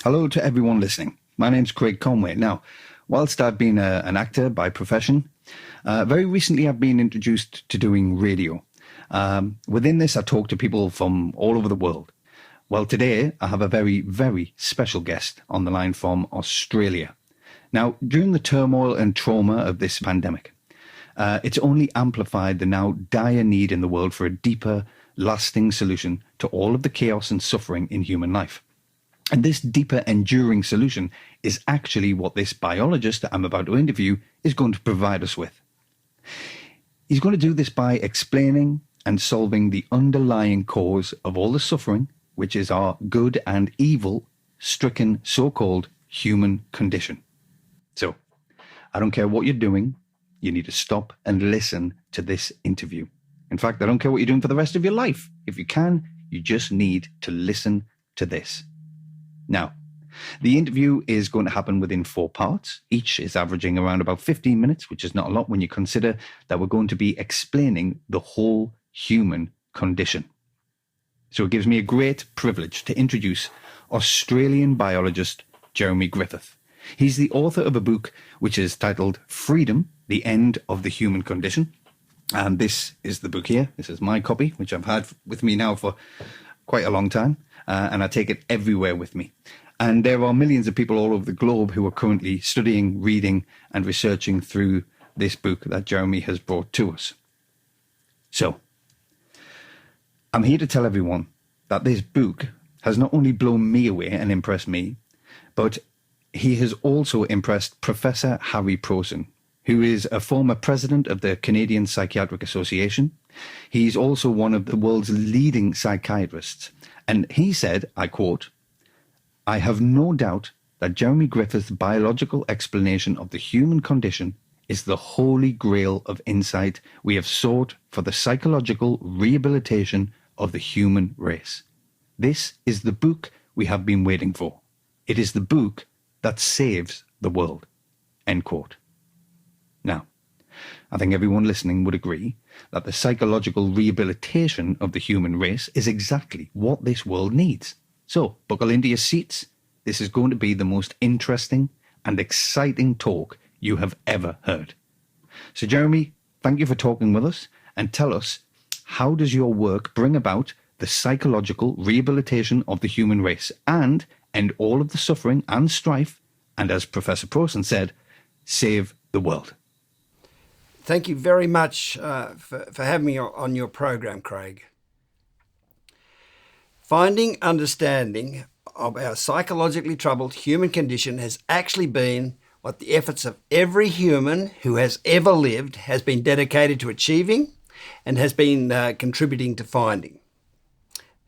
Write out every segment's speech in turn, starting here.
Hello to everyone listening. My name's Craig Conway. Now, whilst I've been an actor by profession, very recently I've been introduced to doing radio. Within this, I talk to people from all over the world. Well, today I have a very, very special guest on the line from Australia. Now, during the turmoil and trauma of this pandemic, it's only amplified the now dire need in the world for a deeper, lasting solution to all of the chaos and suffering in human life. And this deeper, enduring solution is actually what this biologist that I'm about to interview is going to provide us with. He's going to do this by explaining and solving the underlying cause of all the suffering, which is our good and evil stricken so-called human condition. So, I don't care what you're doing, you need to stop and listen to this interview. In fact, I don't care what you're doing for the rest of your life. If you can, you just need to listen to this. Now, the interview is going to happen within 4 parts. Each is averaging around about 15 minutes, which is not a lot when you consider that we're going to be explaining the whole human condition. So it gives me a great privilege to introduce Australian biologist Jeremy Griffith. He's the author of a book which is titled Freedom, The End of the Human Condition. And this is the book here. This is my copy, which I've had with me now for quite a long time. And I take it everywhere with me. And there are millions of people all over the globe who are currently studying, reading, and researching through this book that Jeremy has brought to us. So, I'm here to tell everyone that this book has not only blown me away and impressed me, but he has also impressed Professor Harry Prosen, who is a former president of the Canadian Psychiatric Association. He's also one of the world's leading psychiatrists. And he said, I quote, "I have no doubt that Jeremy Griffith's biological explanation of the human condition is the holy grail of insight we have sought for the psychological rehabilitation of the human race. This is the book we have been waiting for. It is the book that saves the world." End quote. Now, I think everyone listening would agree that the psychological rehabilitation of the human race is exactly what this world needs. So, buckle into your seats. This is going to be the most interesting and exciting talk you have ever heard. So, Jeremy, thank you for talking with us, and tell us, how does your work bring about the psychological rehabilitation of the human race and end all of the suffering and strife, and as Professor Prosen said, save the world? Thank you very much for having me on your program, Craig. Finding understanding of our psychologically troubled human condition has actually been what the efforts of every human who has ever lived has been dedicated to achieving and has been contributing to finding.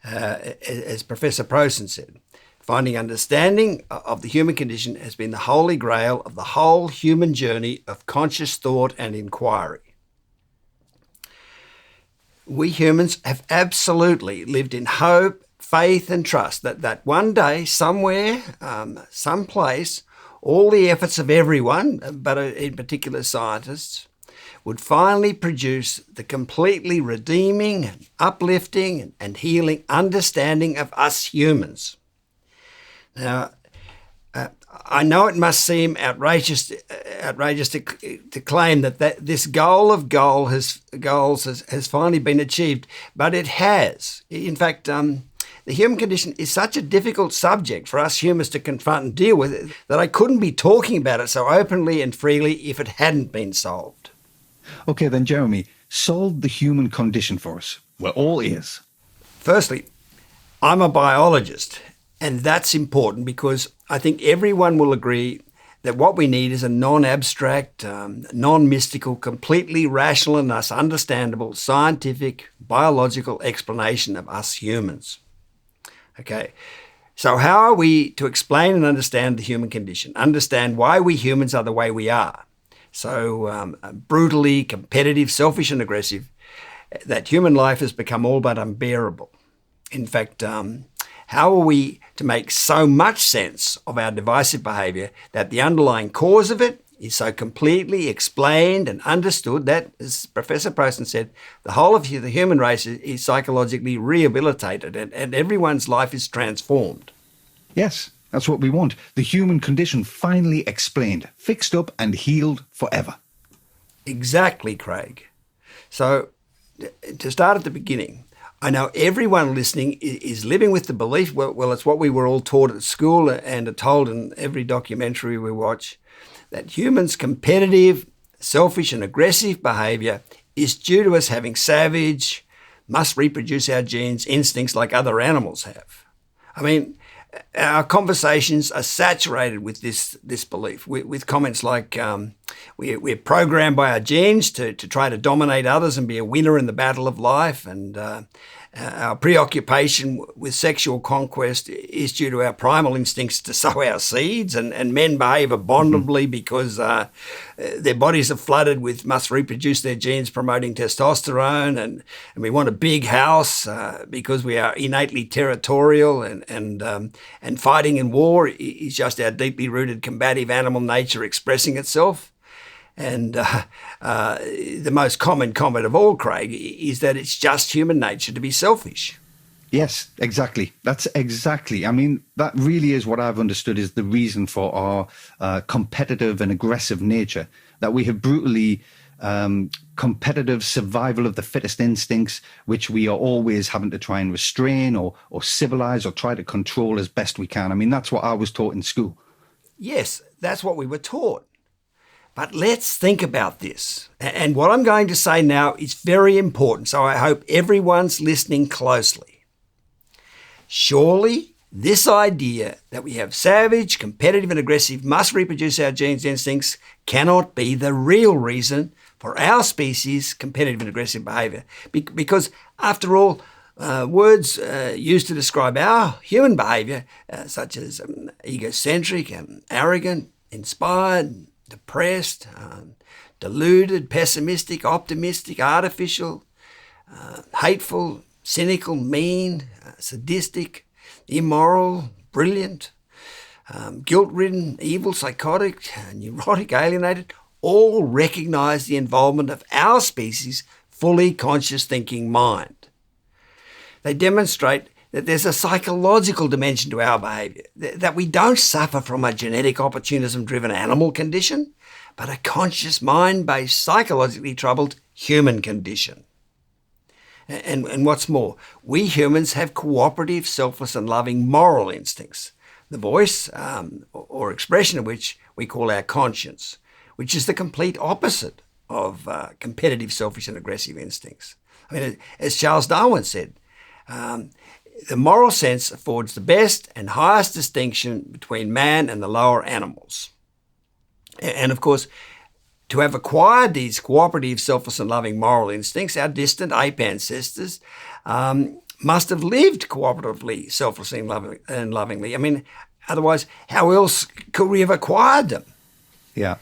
As Professor Prosen said, finding understanding of the human condition has been the holy grail of the whole human journey of conscious thought and inquiry. We humans have absolutely lived in hope, faith and trust that one day, somewhere, someplace, all the efforts of everyone, but in particular scientists, would finally produce the completely redeeming, uplifting and healing understanding of us humans. Now, I know it must seem outrageous to claim that this goal of goals has finally been achieved, but it has. In fact, the human condition is such a difficult subject for us humans to confront and deal with that I couldn't be talking about it so openly and freely if it hadn't been solved. Okay, then, Jeremy, solve the human condition for us. We're all ears. Firstly, I'm a biologist. And that's important because I think everyone will agree that what we need is a non-abstract, non-mystical, completely rational and thus understandable scientific, biological explanation of us humans. Okay, so how are we to explain and understand the human condition? Understand why we humans are the way we are. So brutally competitive, selfish and aggressive, that human life has become all but unbearable. In fact, how are we to make so much sense of our divisive behaviour that the underlying cause of it is so completely explained and understood that, as Professor Prosen said, the whole of the human race is psychologically rehabilitated and everyone's life is transformed? Yes, That's what we want. The human condition finally explained, fixed up and healed forever. Exactly, Craig. So, to start at the beginning, I know everyone listening is living with the belief, well, it's what we were all taught at school and are told in every documentary we watch, that humans' competitive, selfish and aggressive behaviour is due to us having savage, must reproduce our genes, instincts like other animals have. I mean, our conversations are saturated with this belief, with comments like we're programmed by our genes to try to dominate others and be a winner in the battle of life, and our preoccupation with sexual conquest is due to our primal instincts to sow our seeds, and men behave abominably because their bodies are flooded with must reproduce their genes promoting testosterone, and we want a big house because we are innately territorial, and fighting in war is just our deeply rooted combative animal nature expressing itself. And the most common comment of all, Craig, is that it's just human nature to be selfish. Yes, exactly. That's exactly. I mean, that really is what I've understood is the reason for our competitive and aggressive nature, that we have brutally competitive survival of the fittest instincts, which we are always having to try and restrain or civilize or try to control as best we can. I mean, that's what I was taught in school. Yes, that's what we were taught. But let's think about this. And what I'm going to say now is very important, so I hope everyone's listening closely. Surely, this idea that we have savage, competitive and aggressive, must reproduce our genes instincts cannot be the real reason for our species' competitive and aggressive behaviour. Because, after all, words used to describe our human behaviour, such as egocentric, arrogant, inspired, depressed, deluded, pessimistic, optimistic, artificial, hateful, cynical, mean, sadistic, immoral, brilliant, guilt-ridden, evil, psychotic, neurotic, alienated, all recognise the involvement of our species' fully conscious thinking mind. They demonstrate that there's a psychological dimension to our behaviour, that we don't suffer from a genetic opportunism-driven animal condition, but a conscious, mind-based, psychologically troubled human condition. And what's more, we humans have cooperative, selfless and loving moral instincts, the voice or expression of which we call our conscience, which is the complete opposite of competitive, selfish and aggressive instincts. I mean, as Charles Darwin said, the moral sense affords the best and highest distinction between man and the lower animals. And of course, to have acquired these cooperative, selfless and loving moral instincts, our distant ape ancestors must have lived cooperatively, selflessly and lovingly. I mean, otherwise, how else could we have acquired them? Yeah.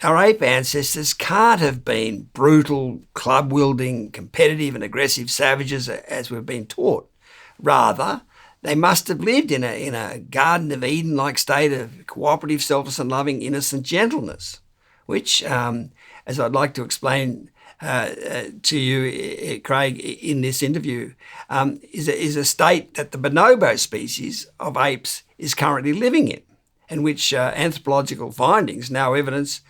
Our ape ancestors can't have been brutal, club-wielding, competitive and aggressive savages as we've been taught. Rather, they must have lived in a Garden of Eden-like state of cooperative, selfless and loving, innocent gentleness, which, as I'd like to explain to you, Craig, in this interview, is a state that the bonobo species of apes is currently living in, and which anthropological findings now evidence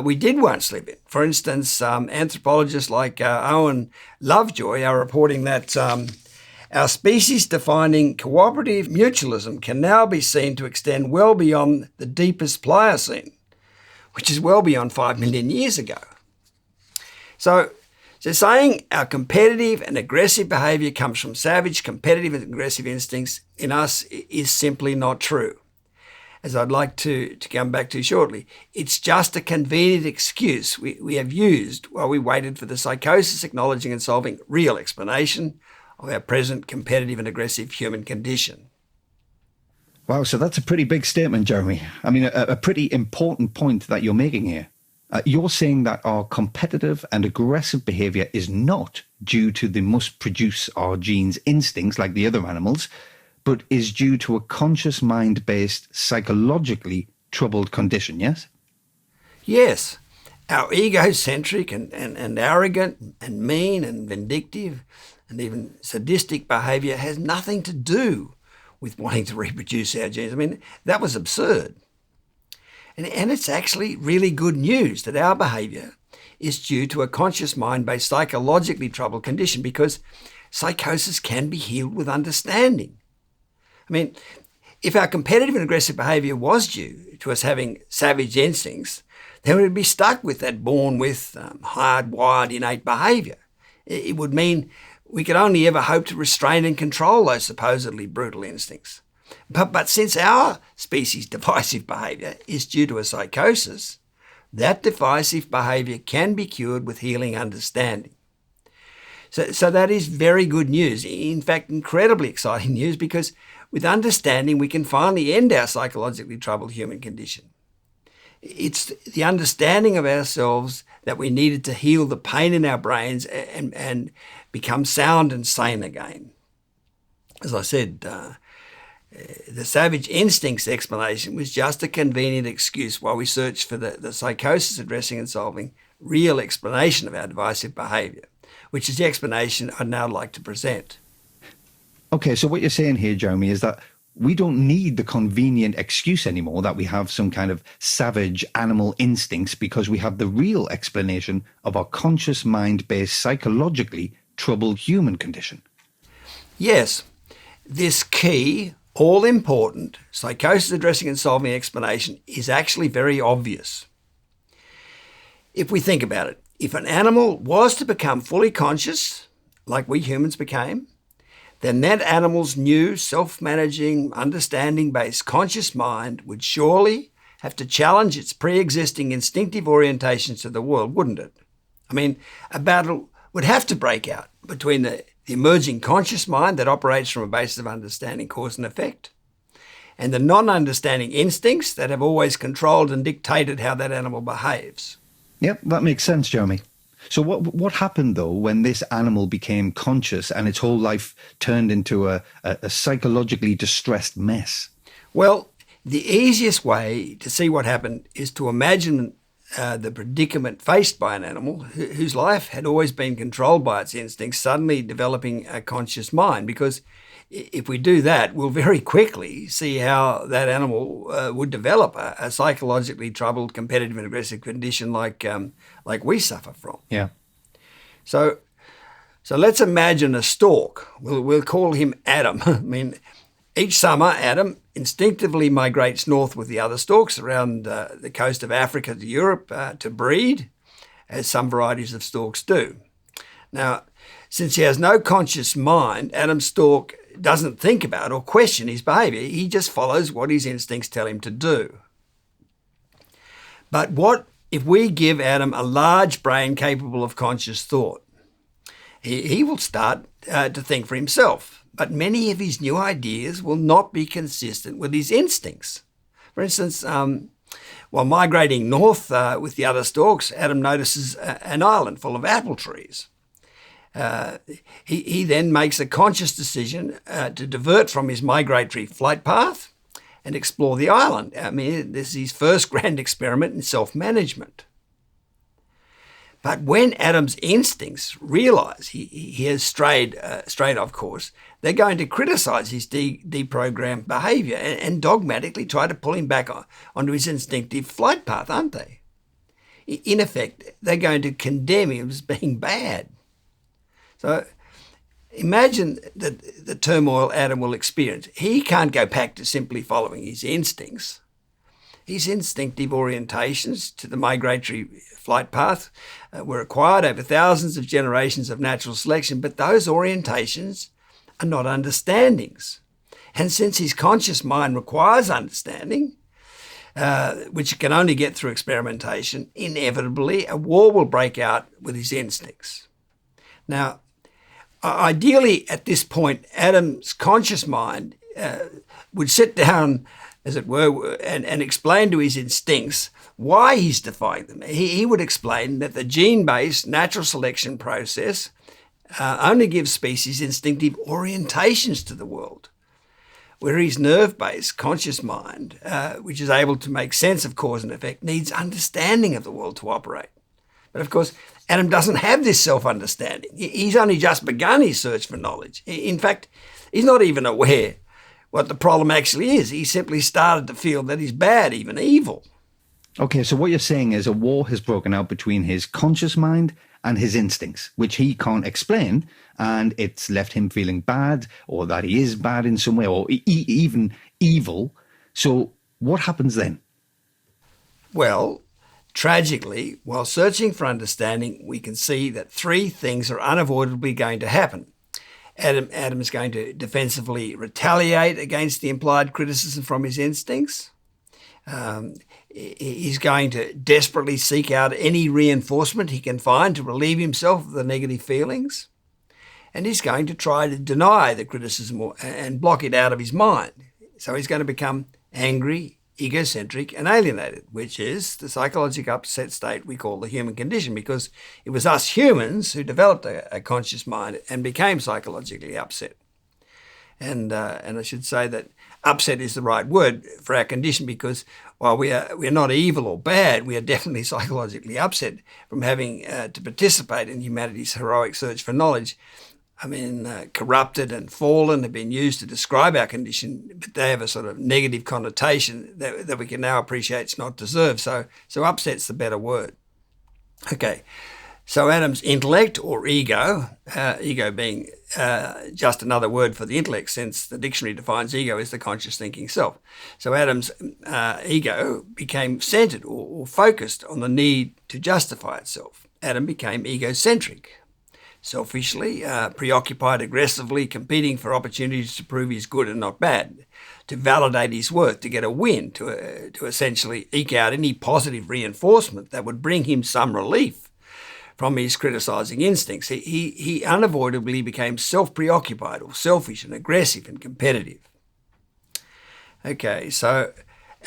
we did once live in. For instance, anthropologists like Owen Lovejoy are reporting that our species-defining cooperative mutualism can now be seen to extend well beyond the deepest Pliocene, which is well beyond 5 million years ago. So saying our competitive and aggressive behaviour comes from savage, competitive and aggressive instincts in us is simply not true. As I'd like to come back to shortly, it's just a convenient excuse we have used while we waited for the psychosis acknowledging and solving real explanation of our present competitive and aggressive human condition. Wow, so that's a pretty big statement, Jeremy. I mean, a pretty important point that you're making here. You're saying that our competitive and aggressive behaviour is not due to the must produce our genes instincts like the other animals, but is due to a conscious mind-based, psychologically troubled condition, yes? Yes. Our egocentric and arrogant and mean and vindictive and even sadistic behaviour has nothing to do with wanting to reproduce our genes. I mean, that was absurd. And it's actually really good news that our behaviour is due to a conscious mind-based psychologically troubled condition, because psychosis can be healed with understanding. I mean, if our competitive and aggressive behaviour was due to us having savage instincts, then we'd be stuck with that born with hardwired innate behaviour. It would mean we could only ever hope to restrain and control those supposedly brutal instincts. But since our species' divisive behaviour is due to a psychosis, that divisive behaviour can be cured with healing understanding. So that is very good news. In fact, incredibly exciting news, because with understanding we can finally end our psychologically troubled human condition. It's the understanding of ourselves that we needed to heal the pain in our brains and become sound and sane again. As I said, the savage instincts explanation was just a convenient excuse while we searched for the psychosis addressing and solving real explanation of our divisive behaviour, which is the explanation I'd now like to present. Okay, so what you're saying here, Jeremy, is that we don't need the convenient excuse anymore that we have some kind of savage animal instincts, because we have the real explanation of our conscious mind-based psychologically troubled human condition. Yes, this key, all-important psychosis addressing and solving explanation is actually very obvious. If we think about it, if an animal was to become fully conscious, like we humans became, then that animal's new self-managing, understanding-based conscious mind would surely have to challenge its pre-existing instinctive orientations to the world, wouldn't it? I mean, a battle would have to break out between the emerging conscious mind that operates from a basis of understanding cause and effect, and the non-understanding instincts that have always controlled and dictated how that animal behaves. Yep, that makes sense, Jeremy. So what happened, though, when this animal became conscious and its whole life turned into a psychologically distressed mess? Well, the easiest way to see what happened is to imagine the predicament faced by an animal whose life had always been controlled by its instincts suddenly developing a conscious mind, because if we do that, we'll very quickly see how that animal would develop a psychologically troubled, competitive and aggressive condition like we suffer from. Yeah. So let's imagine a stork. We'll call him Adam. I mean, each summer, Adam instinctively migrates north with the other storks around the coast of Africa to Europe to breed, as some varieties of storks do. Now, since he has no conscious mind, Adam stork doesn't think about or question his behaviour. He just follows what his instincts tell him to do. But what if we give Adam a large brain capable of conscious thought? He will start to think for himself, but many of his new ideas will not be consistent with his instincts. For instance, while migrating north with the other storks, Adam notices an island full of apple trees. He then makes a conscious decision to divert from his migratory flight path and explore the island. I mean, this is his first grand experiment in self-management. But when Adam's instincts realise he has strayed off course, they're going to criticise his deprogrammed behaviour and dogmatically try to pull him back onto his instinctive flight path, aren't they? In effect, they're going to condemn him as being bad. So imagine the turmoil Adam will experience. He can't go back to simply following his instincts. His instinctive orientations to the migratory flight path were acquired over thousands of generations of natural selection, but those orientations are not understandings. And since his conscious mind requires understanding, which it can only get through experimentation, inevitably a war will break out with his instincts. Now, ideally at this point, Adam's conscious mind would sit down, as it were, and explain to his instincts why he's defying them. He would explain that the gene-based natural selection process only gives species instinctive orientations to the world, where his nerve-based conscious mind, which is able to make sense of cause and effect, needs understanding of the world to operate. But of course, Adam doesn't have this self-understanding. He's only just begun his search for knowledge. In fact, he's not even aware what the problem actually is. He simply started to feel that he's bad, even evil. Okay, so what you're saying is a war has broken out between his conscious mind and his instincts, which he can't explain, and it's left him feeling bad, or that he is bad in some way, or even evil. So what happens then? Well, tragically, while searching for understanding, we can see that three things are unavoidably going to happen. Adam is going to defensively retaliate against the implied criticism from his instincts. He's going to desperately seek out any reinforcement he can find to relieve himself of the negative feelings. And he's going to try to deny the criticism and block it out of his mind. So he's going to become angry, egocentric and alienated, which is the psychological upset state we call the human condition, because it was us humans who developed a conscious mind and became psychologically upset. And I should say that upset is the right word for our condition, because while we're not evil or bad, we are definitely psychologically upset from having to participate in humanity's heroic search for knowledge. I mean, corrupted and fallen have been used to describe our condition, but they have a sort of negative connotation that we can now appreciate it's not deserved. So upset's the better word. Okay, so Adam's intellect or ego, ego being just another word for the intellect, since the dictionary defines ego as the conscious thinking self. So Adam's ego became centered or focused on the need to justify itself. Adam became egocentric. Selfishly, preoccupied, aggressively competing for opportunities to prove he's good and not bad, to validate his worth, to get a win, to essentially eke out any positive reinforcement that would bring him some relief from his criticising instincts. He unavoidably became self-preoccupied or selfish and aggressive and competitive. Okay, so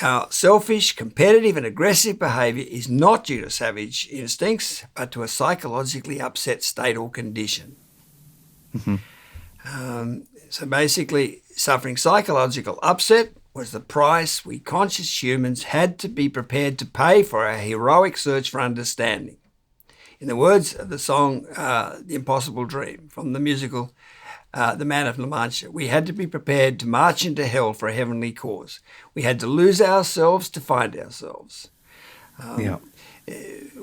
our selfish, competitive and aggressive behaviour is not due to savage instincts, but to a psychologically upset state or condition. Mm-hmm. So basically, suffering psychological upset was the price we conscious humans had to be prepared to pay for our heroic search for understanding. In the words of the song The Impossible Dream from the musical The Man of La Mancha, we had to be prepared to march into hell for a heavenly cause. We had to lose ourselves to find ourselves.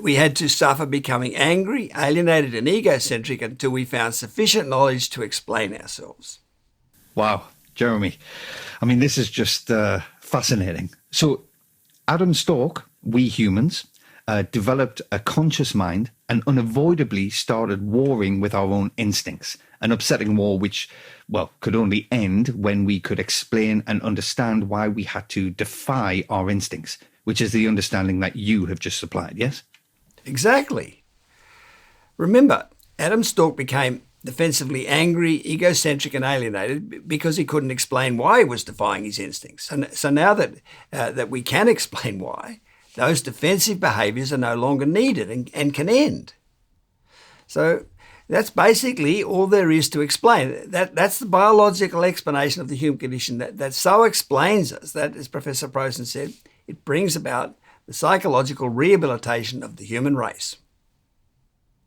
We had to suffer becoming angry, alienated and egocentric until we found sufficient knowledge to explain ourselves. Wow, Jeremy. I mean, this is just fascinating. So Adam Stork, we humans, developed a conscious mind and unavoidably started warring with our own instincts, an upsetting war which, well, could only end when we could explain and understand why we had to defy our instincts, which is the understanding that you have just supplied, yes? Exactly. Remember, Adam Stork became defensively angry, egocentric and alienated because he couldn't explain why he was defying his instincts. So now that we can explain why, those defensive behaviours are no longer needed and can end. So that's basically all there is to explain. That's the biological explanation of the human condition that so explains us that, as Professor Prosen said, it brings about the psychological rehabilitation of the human race.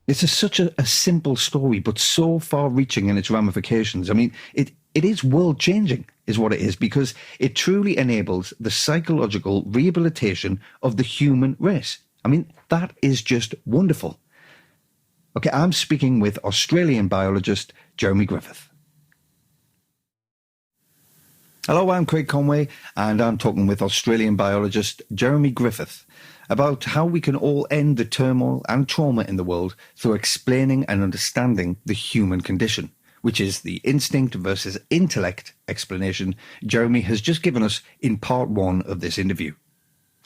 It's such a simple story, but so far-reaching in its ramifications. I mean, it is world-changing, is what it is, because it truly enables the psychological rehabilitation of the human race. I mean, that is just wonderful. Okay, I'm speaking with Australian biologist Jeremy Griffith. Hello, I'm Craig Conway, and I'm talking with Australian biologist Jeremy Griffith about how we can all end the turmoil and trauma in the world through explaining and understanding the human condition, which is the instinct versus intellect explanation Jeremy has just given us in part one of this interview.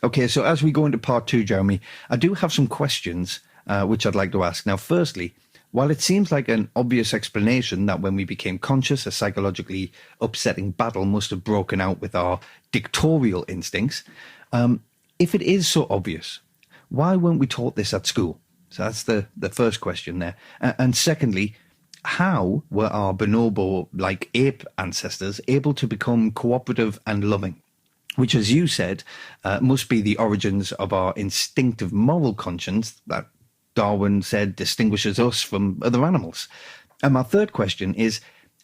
Okay, so as we go into part two, Jeremy, I do have some questions which I'd like to ask. Now, firstly, while it seems like an obvious explanation that when we became conscious, a psychologically upsetting battle must have broken out with our dictatorial instincts, if it is so obvious, why weren't we taught this at school? So that's the first question there. And secondly, how were our bonobo-like ape ancestors able to become cooperative and loving? Which, as you said, must be the origins of our instinctive moral conscience that Darwin said distinguishes us from other animals. And my third question is,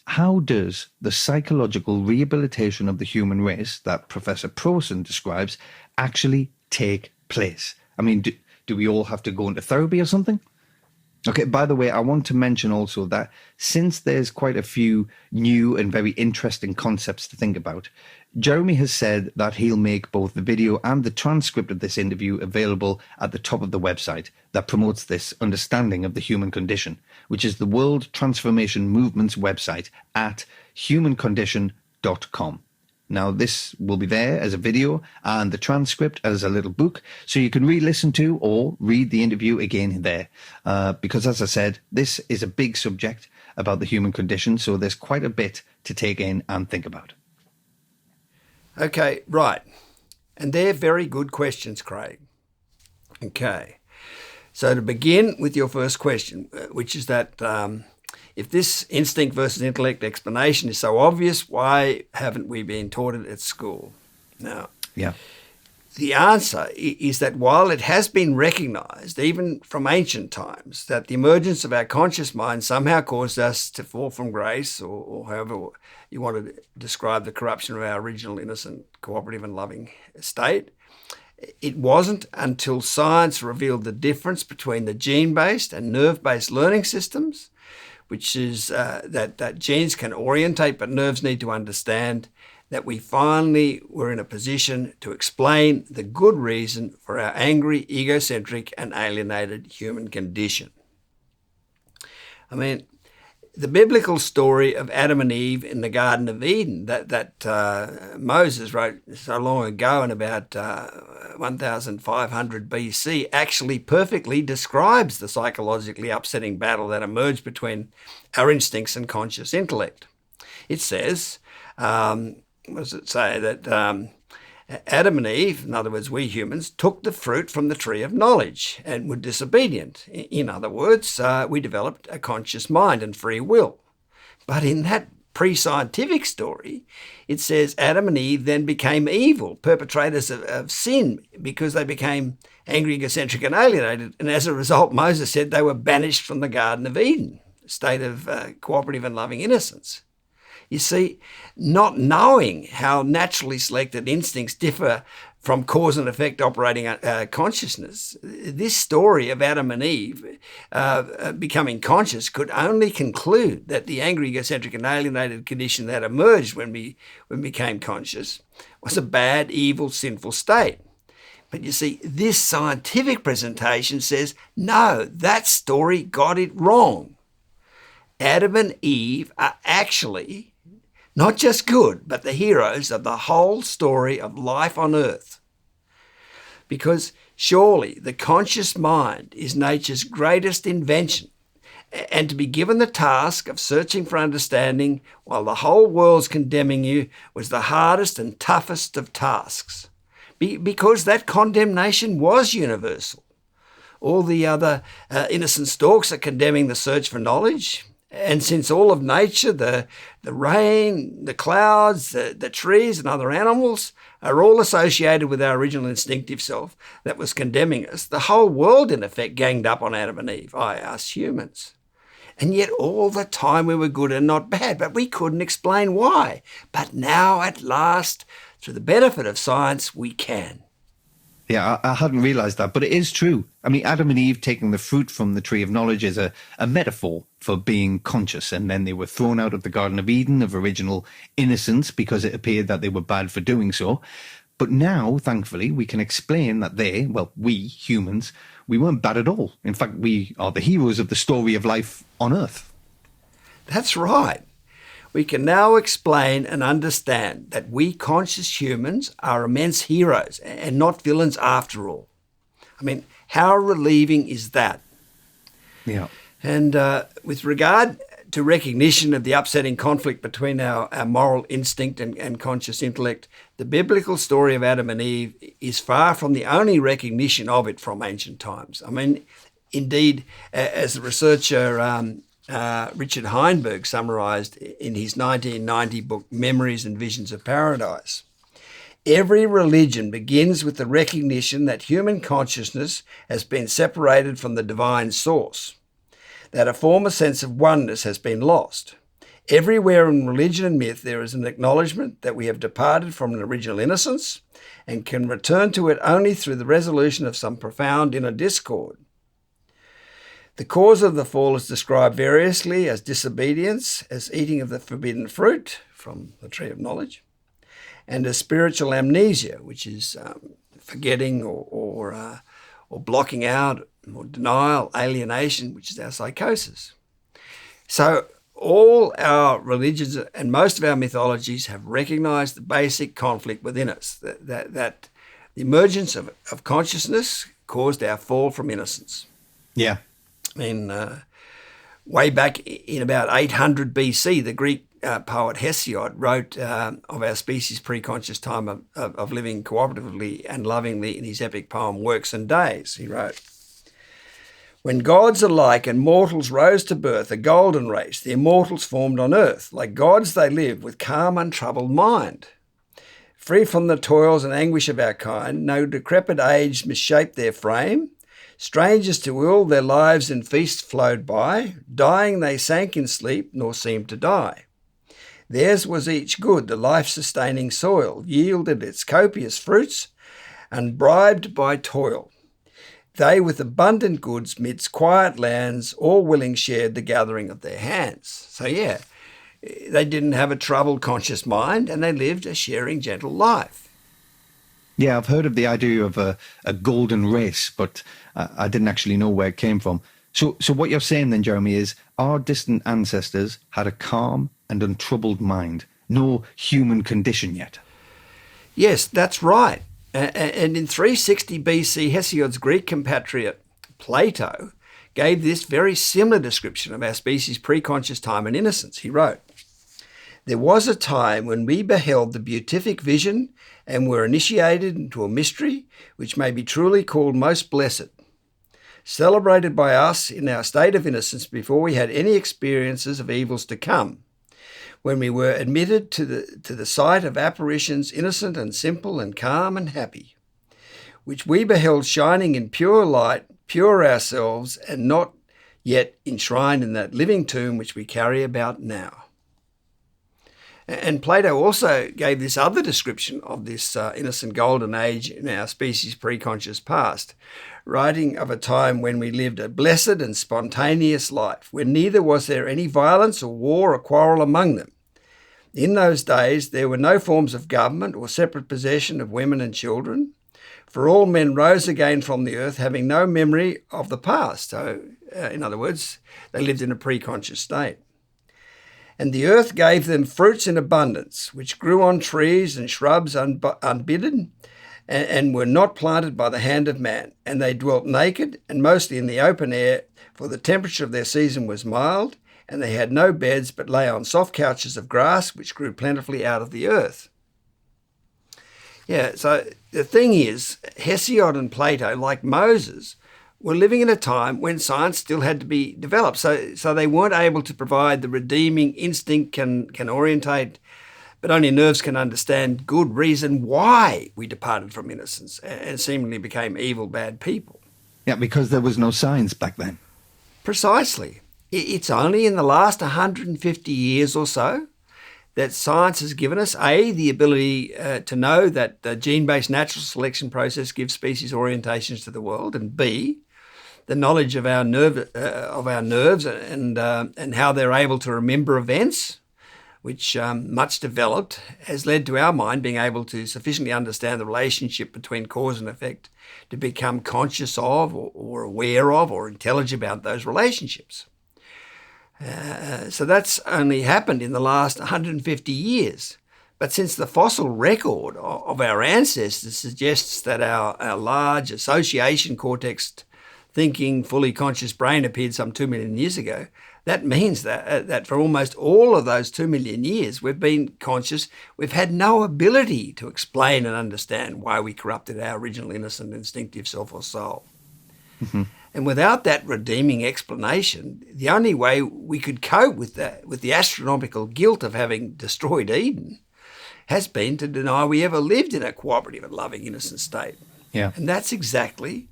how does the psychological rehabilitation of the human race that Professor Prosen describes actually take place? I mean, do we all have to go into therapy or something? Okay, by the way, I want to mention also that since there's quite a few new and very interesting concepts to think about, Jeremy has said that he'll make both the video and the transcript of this interview available at the top of the website that promotes this understanding of the human condition, which is the World Transformation Movement's website at humancondition.com. Now, this will be there as a video and the transcript as a little book, so you can re-listen to or read the interview again there. Because, as I said, this is a big subject about the human condition, so there's quite a bit to take in and think about. Okay, right. And they're very good questions, Craig. Okay. So to begin with your first question, which is that if this instinct versus intellect explanation is so obvious, why haven't we been taught it at school? Now, the answer is that while it has been recognized, even from ancient times, that the emergence of our conscious mind somehow caused us to fall from grace, or however you want to describe the corruption of our original innocent, cooperative and loving state, it wasn't until science revealed the difference between the gene-based and nerve-based learning systems, which is that genes can orientate but nerves need to understand, that we finally were in a position to explain the good reason for our angry, egocentric and alienated human condition. I mean, the biblical story of Adam and Eve in the Garden of Eden that Moses wrote so long ago in about 1500 BC actually perfectly describes the psychologically upsetting battle that emerged between our instincts and conscious intellect. It says, what does it say? That Adam and Eve, in other words, we humans, took the fruit from the tree of knowledge and were disobedient. In other words, we developed a conscious mind and free will. But in that pre-scientific story, it says Adam and Eve then became evil, perpetrators of sin, because they became angry, egocentric and alienated. And as a result, Moses said they were banished from the Garden of Eden, a state of cooperative and loving innocence. You see, not knowing how naturally selected instincts differ from cause and effect operating consciousness, this story of Adam and Eve becoming conscious could only conclude that the angry, egocentric and alienated condition that emerged when we became conscious was a bad, evil, sinful state. But you see, this scientific presentation says, no, that story got it wrong. Adam and Eve are actually not just good, but the heroes of the whole story of life on earth. Because surely the conscious mind is nature's greatest invention, and to be given the task of searching for understanding while the whole world's condemning you was the hardest and toughest of tasks. Because that condemnation was universal. All the other innocent stalks are condemning the search for knowledge. And since all of nature, the rain, the clouds, the trees and other animals are all associated with our original instinctive self that was condemning us, the whole world in effect ganged up on Adam and Eve, us humans. And yet all the time we were good and not bad, but we couldn't explain why. But now at last, through the benefit of science, we can. Yeah, I hadn't realized that, but it is true. I mean, Adam and Eve taking the fruit from the tree of knowledge is a metaphor for being conscious, and then they were thrown out of the Garden of Eden of original innocence because it appeared that they were bad for doing so. But now, thankfully, we can explain that we humans, we weren't bad at all. In fact, we are the heroes of the story of life on Earth. That's right. We can now explain and understand that we conscious humans are immense heroes and not villains after all. I mean, how relieving is that? Yeah. And with regard to recognition of the upsetting conflict between our moral instinct and conscious intellect, the biblical story of Adam and Eve is far from the only recognition of it from ancient times. I mean, indeed, as the researcher Richard Heinberg summarised in his 1990 book, Memories and Visions of Paradise, every religion begins with the recognition that human consciousness has been separated from the divine source, that a former sense of oneness has been lost. Everywhere in religion and myth there is an acknowledgement that we have departed from an original innocence and can return to it only through the resolution of some profound inner discord. The cause of the fall is described variously as disobedience, as eating of the forbidden fruit from the tree of knowledge, and as spiritual amnesia, which is forgetting or blocking out, or denial, alienation, which is our psychosis. So all our religions and most of our mythologies have recognized the basic conflict within us, that the emergence of consciousness caused our fall from innocence. Yeah. I mean, way back in about 800 BC, the Greek poet Hesiod wrote of our species' pre-conscious time of living cooperatively and lovingly in his epic poem Works and Days. He wrote, "When gods alike and mortals rose to birth, a golden race, the immortals formed on earth. Like gods they lived with calm, untroubled mind. Free from the toils and anguish of our kind, no decrepit age misshaped their frame. Strangers to ill, their lives in feast flowed by. Dying they sank in sleep, nor seemed to die. Theirs was each good, the life-sustaining soil, yielded its copious fruits, unbribed by toil. They with abundant goods midst quiet lands, all willing shared the gathering of their hands." So yeah, they didn't have a troubled conscious mind and they lived a sharing gentle life. Yeah, I've heard of the idea of a golden race, but I didn't actually know where it came from. So what you're saying then, Jeremy, is our distant ancestors had a calm and untroubled mind, no human condition yet. Yes, that's right. And in 360 BC, Hesiod's Greek compatriot Plato gave this very similar description of our species' pre-conscious time and innocence. He wrote, "There was a time when we beheld the beatific vision and were initiated into a mystery which may be truly called most blessed, celebrated by us in our state of innocence before we had any experiences of evils to come, when we were admitted to the sight of apparitions innocent and simple and calm and happy, which we beheld shining in pure light, pure ourselves, and not yet enshrined in that living tomb which we carry about now." And Plato also gave this other description of this innocent golden age in our species' pre-conscious past, writing of a time when we lived a blessed and spontaneous life, when neither was there any violence or war or quarrel among them. In those days there were no forms of government or separate possession of women and children, for all men rose again from the earth having no memory of the past. So, in other words, they lived in a pre-conscious state. "And the earth gave them fruits in abundance, which grew on trees and shrubs unbidden, and were not planted by the hand of man. And they dwelt naked and mostly in the open air, for the temperature of their season was mild, and they had no beds but lay on soft couches of grass, which grew plentifully out of the earth." Yeah, so the thing is, Hesiod and Plato, like Moses, were living in a time when science still had to be developed. So they weren't able to provide the redeeming instinct can orientate, but only nerves can understand good reason why we departed from innocence and seemingly became evil, bad people. Yeah, because there was no science back then. Precisely. It's only in the last 150 years or so that science has given us, A, the ability to know that the gene-based natural selection process gives species orientations to the world, and B, the knowledge of our nerves and how they're able to remember events, which much developed, has led to our mind being able to sufficiently understand the relationship between cause and effect to become conscious of or aware of or intelligent about those relationships. So that's only happened in the last 150 years. But since the fossil record of our ancestors suggests that our large association cortex thinking, fully conscious brain appeared some 2 million years ago, that means that for almost all of those 2 million years we've been conscious. We've had no ability to explain and understand why we corrupted our original innocent instinctive self or soul. Mm-hmm. And without that redeeming explanation, the only way we could cope with the astronomical guilt of having destroyed Eden has been to deny we ever lived in a cooperative and loving innocent state. Yeah. And that's exactly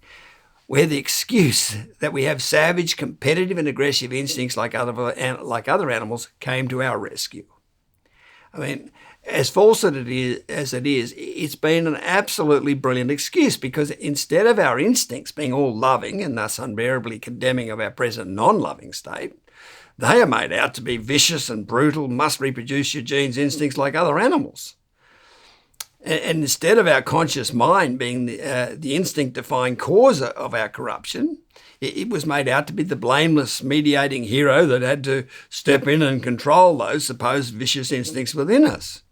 where the excuse that we have savage, competitive and aggressive instincts like other animals came to our rescue. I mean, as false as it is, it's been an absolutely brilliant excuse, because instead of our instincts being all loving and thus unbearably condemning of our present non-loving state, they are made out to be vicious and brutal, must reproduce your genes instincts like other animals. And instead of our conscious mind being the instinct-defying cause of our corruption, it was made out to be the blameless mediating hero that had to step in and control those supposed vicious instincts within us.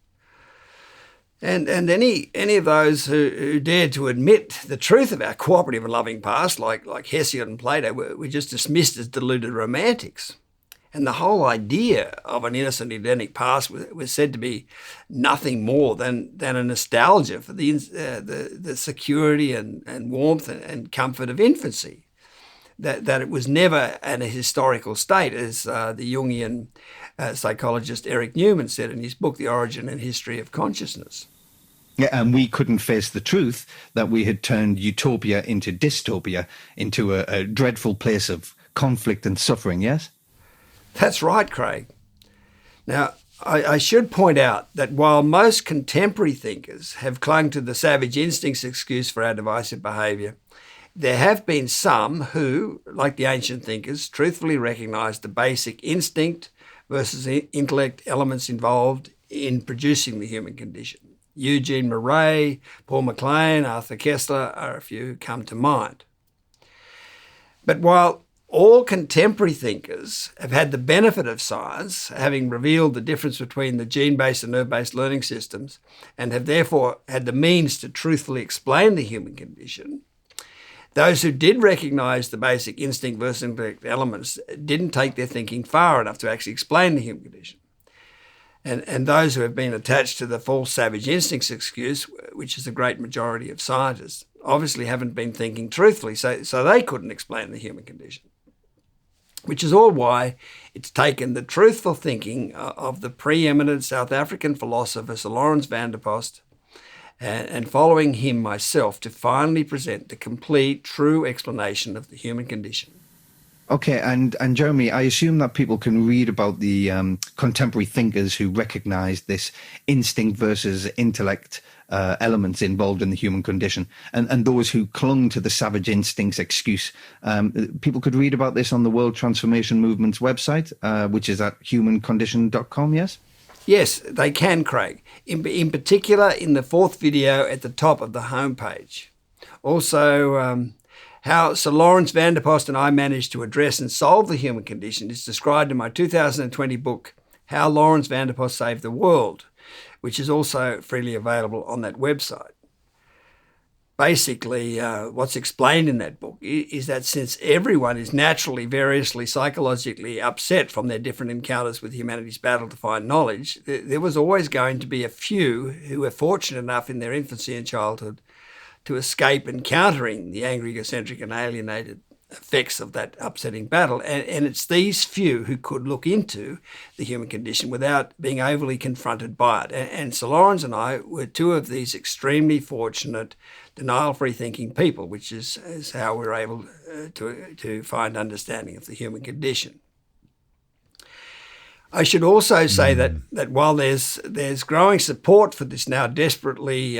And any of those who dared to admit the truth of our cooperative and loving past, like Hesiod and Plato, were just dismissed as deluded romantics. And the whole idea of an innocent Edenic past was said to be nothing more than a nostalgia for the security and warmth and comfort of infancy. That it was never a historical state, as the Jungian psychologist Eric Newman said in his book, The Origin and History of Consciousness. Yeah, and we couldn't face the truth that we had turned utopia into dystopia, into a dreadful place of conflict and suffering, yes? That's right, Craig. Now, I should point out that while most contemporary thinkers have clung to the savage instincts excuse for our divisive behaviour, there have been some who, like the ancient thinkers, truthfully recognised the basic instinct versus intellect elements involved in producing the human condition. Eugene Murray, Paul MacLean, Arthur Koestler are a few who come to mind. But while all contemporary thinkers have had the benefit of science, having revealed the difference between the gene-based and nerve-based learning systems, and have therefore had the means to truthfully explain the human condition, those who did recognise the basic instinct versus intellect elements didn't take their thinking far enough to actually explain the human condition. And those who have been attached to the false savage instincts excuse, which is the great majority of scientists, obviously haven't been thinking truthfully, so they couldn't explain the human condition. Which is all why it's taken the truthful thinking of the preeminent South African philosopher Sir Lawrence van der Post and following him myself to finally present the complete, true explanation of the human condition. Okay, and Jeremy, I assume that people can read about the contemporary thinkers who recognised this instinct versus intellect elements involved in the human condition, and those who clung to the savage instincts excuse. People could read about this on the World Transformation Movement's website, which is at humancondition.com, yes? Yes, they can, Craig. In particular, in the fourth video at the top of the homepage. Also, how Sir Lawrence van der Post and I managed to address and solve the human condition is described in my 2020 book, How Lawrence van der Post Saved the World, which is also freely available on that website. Basically, what's explained in that book is that since everyone is naturally, variously, psychologically upset from their different encounters with humanity's battle to find knowledge, there was always going to be a few who were fortunate enough in their infancy and childhood to escape encountering the angry, egocentric and alienated effects of that upsetting battle. And it's these few who could look into the human condition without being overly confronted by it. And Sir Lawrence and I were two of these extremely fortunate, denial-free thinking people, which is how we're able to find understanding of the human condition. I should also say that while there's growing support for this now absolutely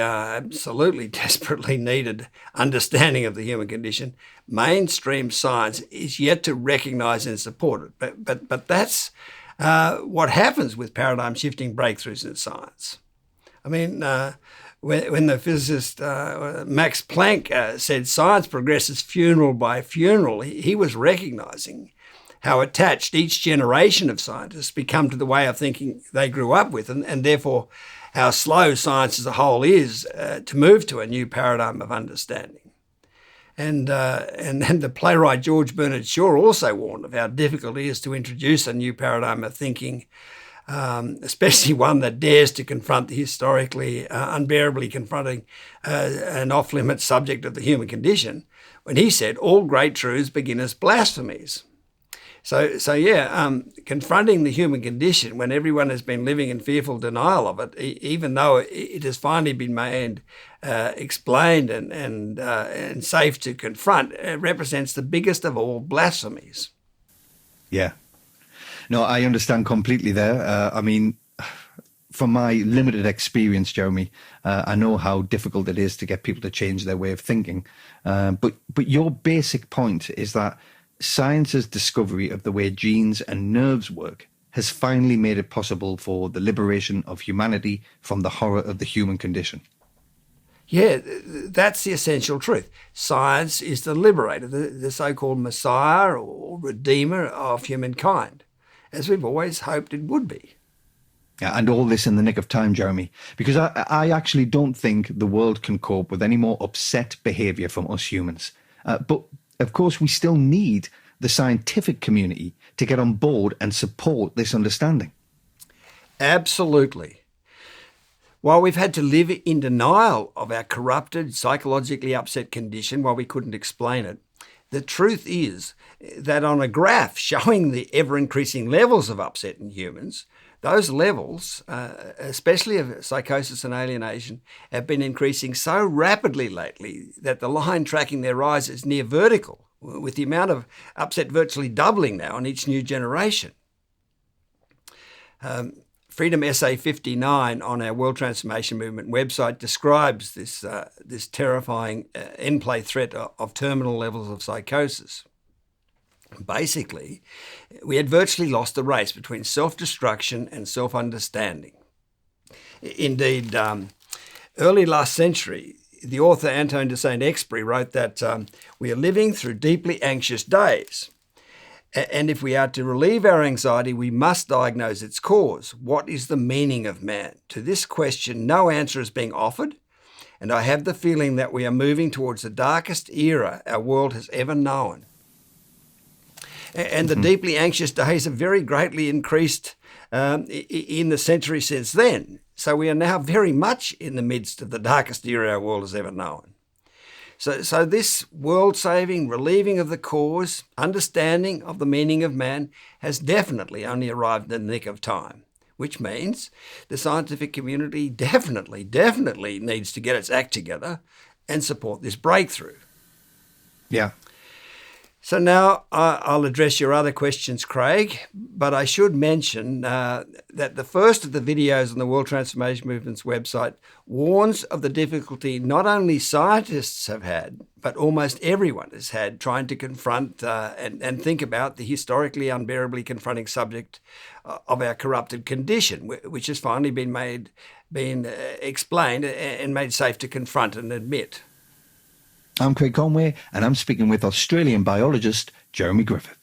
desperately needed understanding of the human condition, mainstream science is yet to recognise and support it. But that's what happens with paradigm-shifting breakthroughs in science. I mean, when the physicist Max Planck said science progresses funeral by funeral, he was recognising how attached each generation of scientists become to the way of thinking they grew up with, and therefore how slow science as a whole is to move to a new paradigm of understanding. And the playwright George Bernard Shaw also warned of how difficult it is to introduce a new paradigm of thinking, especially one that dares to confront the historically unbearably confronting an off-limits subject of the human condition, when he said all great truths begin as blasphemies. So yeah, confronting the human condition when everyone has been living in fearful denial of it, even though it has finally been made, explained, and safe to confront, represents the biggest of all blasphemies. Yeah. No, I understand completely there. I mean, from my limited experience, Jeremy, I know how difficult it is to get people to change their way of thinking. But your basic point is that science's discovery of the way genes and nerves work has finally made it possible for the liberation of humanity from the horror of the human condition. Yeah, that's the essential truth. Science is the liberator, the so-called messiah or redeemer of humankind, as we've always hoped it would be. Yeah, and all this in the nick of time, Jeremy, because I actually don't think the world can cope with any more upset behaviour from us humans. But of course, we still need the scientific community to get on board and support this understanding. Absolutely. While we've had to live in denial of our corrupted, psychologically upset condition while we couldn't explain it, the truth is that on a graph showing the ever-increasing levels of upset in humans, those levels, especially of psychosis and alienation, have been increasing so rapidly lately that the line tracking their rise is near vertical, with the amount of upset virtually doubling now in each new generation. Freedom Essay 59 on our World Transformation Movement website describes this terrifying in-play threat of terminal levels of psychosis. Basically, we had virtually lost the race between self-destruction and self-understanding. Indeed, early last century, the author Antoine de Saint-Exupéry wrote that we are living through deeply anxious days. And if we are to relieve our anxiety, we must diagnose its cause. What is the meaning of man? To this question, no answer is being offered, and I have the feeling that we are moving towards the darkest era our world has ever known. And the deeply anxious days have very greatly increased in the century since then. So we are now very much in the midst of the darkest era our world has ever known. So this world-saving, relieving of the cause, understanding of the meaning of man has definitely only arrived in the nick of time, which means the scientific community definitely needs to get its act together and support this breakthrough. Yeah. So now I'll address your other questions, Craig, but I should mention that the first of the videos on the World Transformation Movement's website warns of the difficulty not only scientists have had, but almost everyone has had trying to confront and think about the historically unbearably confronting subject of our corrupted condition, which has finally been explained and made safe to confront and admit. I'm Craig Conway, and I'm speaking with Australian biologist Jeremy Griffith.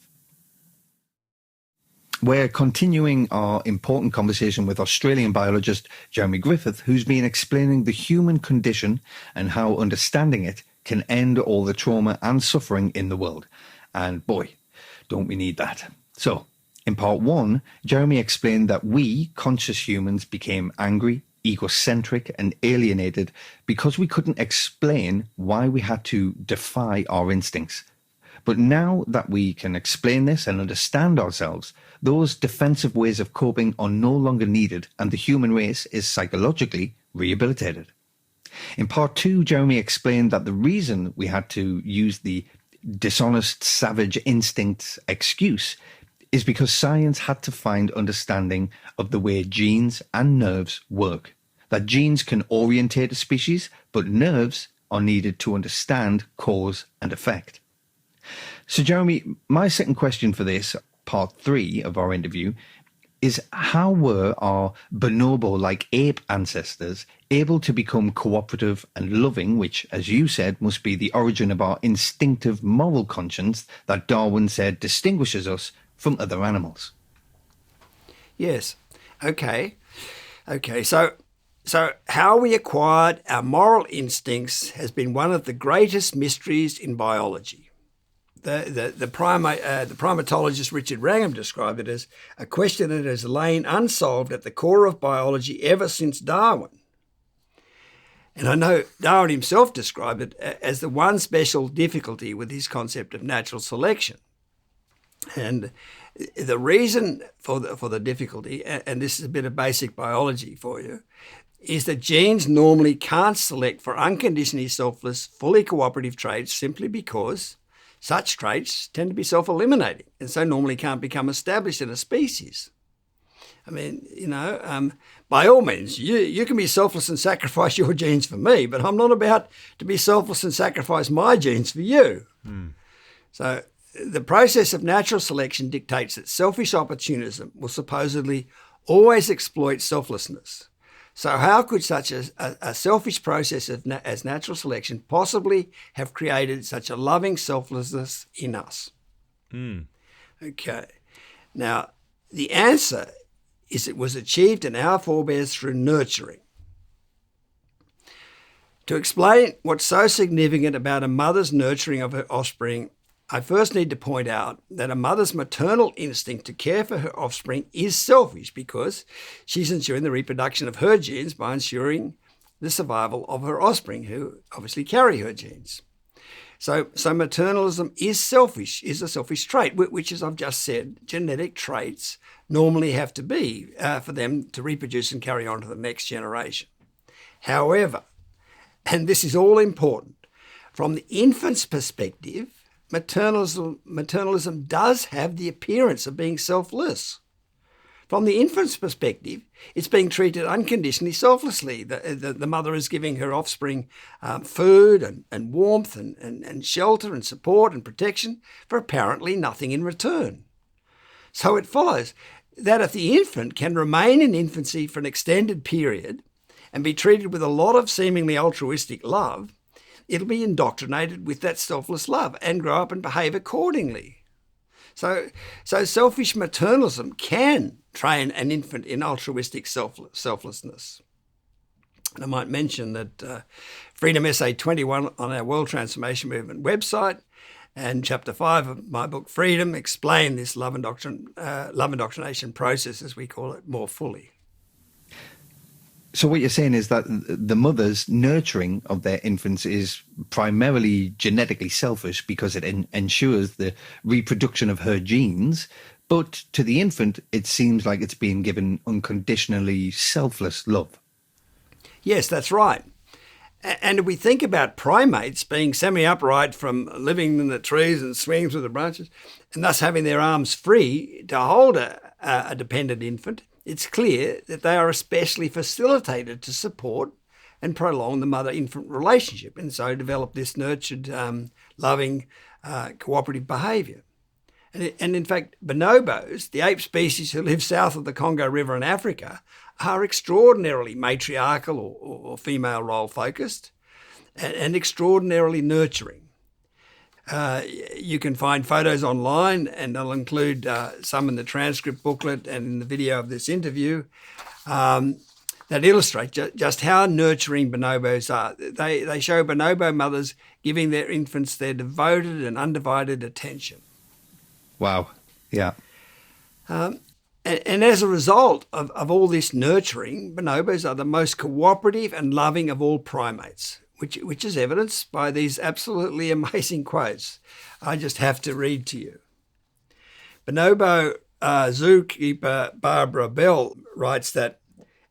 We're continuing our important conversation with Australian biologist Jeremy Griffith, who's been explaining the human condition and how understanding it can end all the trauma and suffering in the world. And boy, don't we need that. So, in part one, Jeremy explained that we, conscious humans, became angry, egocentric and alienated because we couldn't explain why we had to defy our instincts. But now that we can explain this and understand ourselves, those defensive ways of coping are no longer needed and the human race is psychologically rehabilitated. In part two, Jeremy explained that the reason we had to use the dishonest, savage instincts excuse is because science had to find understanding of the way genes and nerves work. That genes can orientate a species, but nerves are needed to understand cause and effect. So, Jeremy, my second question for this, part three of our interview, is how were our bonobo-like ape ancestors able to become cooperative and loving, which, as you said, must be the origin of our instinctive moral conscience that Darwin said distinguishes us from other animals? Yes. Okay. So how we acquired our moral instincts has been one of the greatest mysteries in biology. The primatologist Richard Wrangham described it as a question that has lain unsolved at the core of biology ever since Darwin. And I know Darwin himself described it as the one special difficulty with his concept of natural selection. And the reason for the difficulty, and this is a bit of basic biology for you, is that genes normally can't select for unconditionally selfless, fully cooperative traits simply because such traits tend to be self-eliminating and so normally can't become established in a species. I mean, by all means, you can be selfless and sacrifice your genes for me, but I'm not about to be selfless and sacrifice my genes for you. So the process of natural selection dictates that selfish opportunism will supposedly always exploit selflessness. So how could such a selfish process as natural selection possibly have created such a loving selflessness in us? Okay. Now, the answer is it was achieved in our forebears through nurturing. To explain what's so significant about a mother's nurturing of her offspring, I first need to point out that a mother's maternal instinct to care for her offspring is selfish because she's ensuring the reproduction of her genes by ensuring the survival of her offspring, who obviously carry her genes. So maternalism is selfish, is a selfish trait, which, as I've just said, genetic traits normally have to be for them to reproduce and carry on to the next generation. However, and this is all important, from the infant's perspective, maternalism does have the appearance of being selfless. From the infant's perspective, it's being treated unconditionally selflessly. The mother is giving her offspring food and warmth and shelter and support and protection for apparently nothing in return. So it follows that if the infant can remain in infancy for an extended period and be treated with a lot of seemingly altruistic love, it'll be indoctrinated with that selfless love and grow up and behave accordingly. So selfish maternalism can train an infant in altruistic selflessness. And I might mention that Freedom Essay 21 on our World Transformation Movement website and Chapter 5 of my book Freedom explain this love indoctrination process, as we call it, more fully. So what you're saying is that the mother's nurturing of their infants is primarily genetically selfish because it ensures the reproduction of her genes, but to the infant, it seems like it's being given unconditionally selfless love. Yes, that's right. And if we think about primates being semi-upright from living in the trees and swinging through the branches, and thus having their arms free to hold a dependent infant, it's clear that they are especially facilitated to support and prolong the mother-infant relationship, and so develop this nurtured, loving, cooperative behaviour. And in fact, bonobos, the ape species who live south of the Congo River in Africa, are extraordinarily matriarchal or female role focused and extraordinarily nurturing. You can find photos online, and I'll include some in the transcript booklet and in the video of this interview that illustrate just how nurturing bonobos are. They show bonobo mothers giving their infants their devoted and undivided attention. Wow. Yeah. And as a result of all this nurturing, bonobos are the most cooperative and loving of all primates, which is evidenced by these absolutely amazing quotes I just have to read to you. Bonobo zookeeper Barbara Bell writes that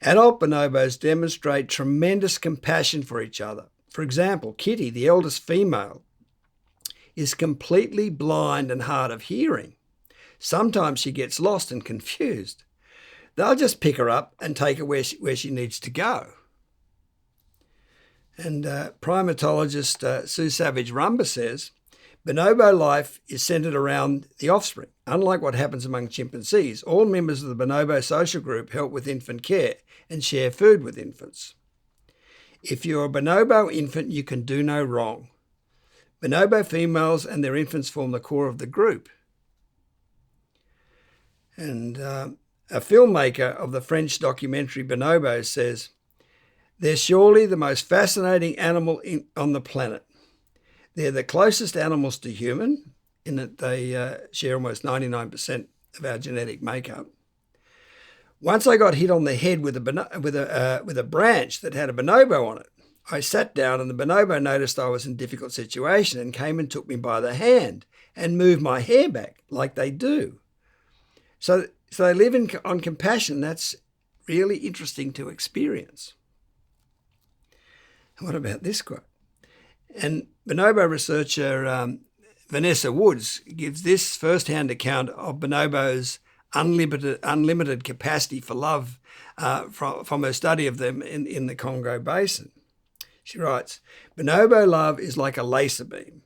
adult bonobos demonstrate tremendous compassion for each other. For example, Kitty, the eldest female, is completely blind and hard of hearing. Sometimes she gets lost and confused. They'll just pick her up and take her where she needs to go. And primatologist Sue Savage-Rumba says, bonobo life is centered around the offspring. Unlike what happens among chimpanzees, all members of the bonobo social group help with infant care and share food with infants. If you're a bonobo infant, you can do no wrong. Bonobo females and their infants form the core of the group. And a filmmaker of the French documentary Bonobo says, they're surely the most fascinating animal on the planet. They're the closest animals to human, in that they share almost 99% of our genetic makeup. Once I got hit on the head with a branch that had a bonobo on it. I sat down and the bonobo noticed I was in a difficult situation and came and took me by the hand and moved my hair back like they do. So they live on compassion. That's really interesting to experience. And what about this quote? And bonobo researcher Vanessa Woods gives this first-hand account of bonobos' unlimited capacity for love from her study of them in the Congo Basin. She writes, "Bonobo love is like a laser beam.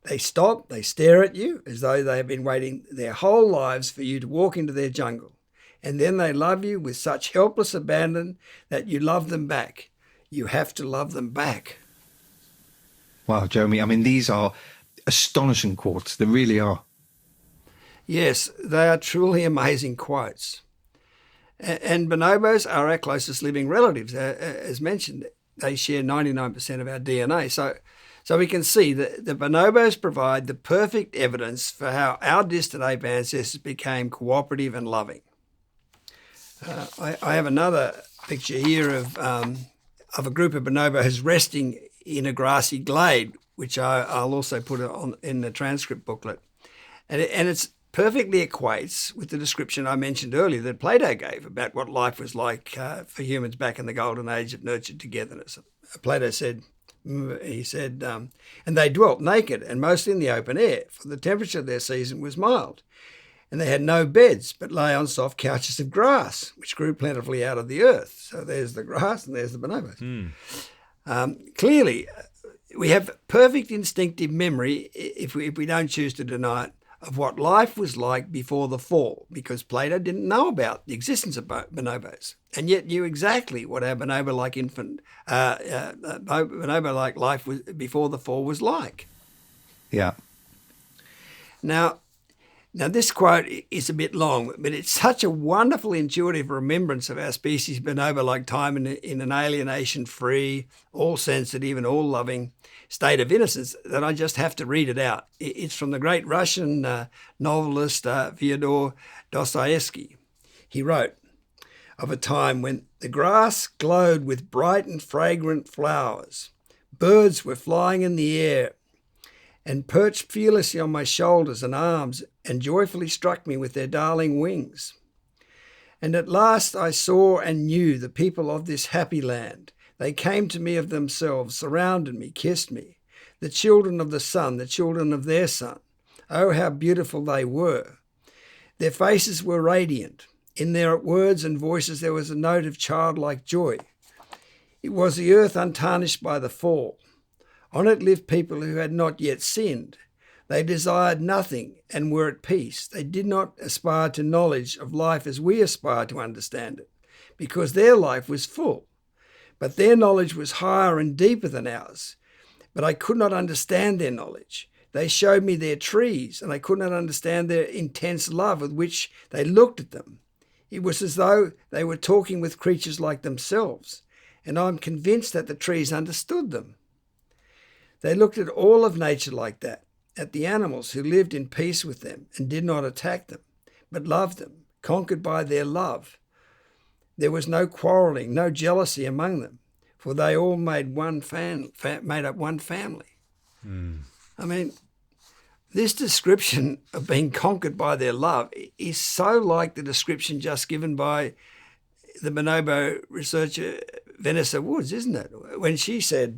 They stop, they stare at you as though they have been waiting their whole lives for you to walk into their jungle. And then they love you with such helpless abandon that you love them back. You have to love them back." Wow, Jeremy, I mean, these are astonishing quotes. They really are. Yes, they are truly amazing quotes. And bonobos are our closest living relatives. As mentioned, they share 99% of our DNA. So we can see that the bonobos provide the perfect evidence for how our distant ape ancestors became cooperative and loving. I have another picture here of a group of bonobos resting in a grassy glade, which I'll also put in the transcript booklet. And it's perfectly equates with the description I mentioned earlier that Plato gave about what life was like for humans back in the golden age of nurtured togetherness. Plato said, and they dwelt naked and mostly in the open air, for the temperature of their season was mild. And they had no beds, but lay on soft couches of grass, which grew plentifully out of the earth. So there's the grass and there's the bonobos. Clearly, we have perfect instinctive memory, if we don't choose to deny it, of what life was like before the fall, because Plato didn't know about the existence of bonobos, and yet knew exactly what our bonobo-like bonobo-like life was before the fall was like. Yeah. Now, this quote is a bit long, but it's such a wonderful intuitive remembrance of our species' bonobo-like time in an alienation-free, all-sensitive and all-loving state of innocence that I just have to read it out. It's from the great Russian novelist Fyodor Dostoevsky. He wrote of a time when the grass glowed with bright and fragrant flowers, birds were flying in the air, and perched fearlessly on my shoulders and arms and joyfully struck me with their darling wings. And at last I saw and knew the people of this happy land. They came to me of themselves, surrounded me, kissed me. The children of the sun, the children of their son. Oh, how beautiful they were. Their faces were radiant. In their words and voices there was a note of childlike joy. It was the earth untarnished by the fall. On it lived people who had not yet sinned. They desired nothing and were at peace. They did not aspire to knowledge of life as we aspire to understand it, because their life was full. But their knowledge was higher and deeper than ours. But I could not understand their knowledge. They showed me their trees, and I could not understand their intense love with which they looked at them. It was as though they were talking with creatures like themselves, and I'm convinced that the trees understood them. They looked at all of nature like that, at the animals who lived in peace with them and did not attack them, but loved them, conquered by their love. There was no quarrelling, no jealousy among them, for they all made up one family. I mean, this description of being conquered by their love is so like the description just given by the bonobo researcher Vanessa Woods, isn't it? When she said,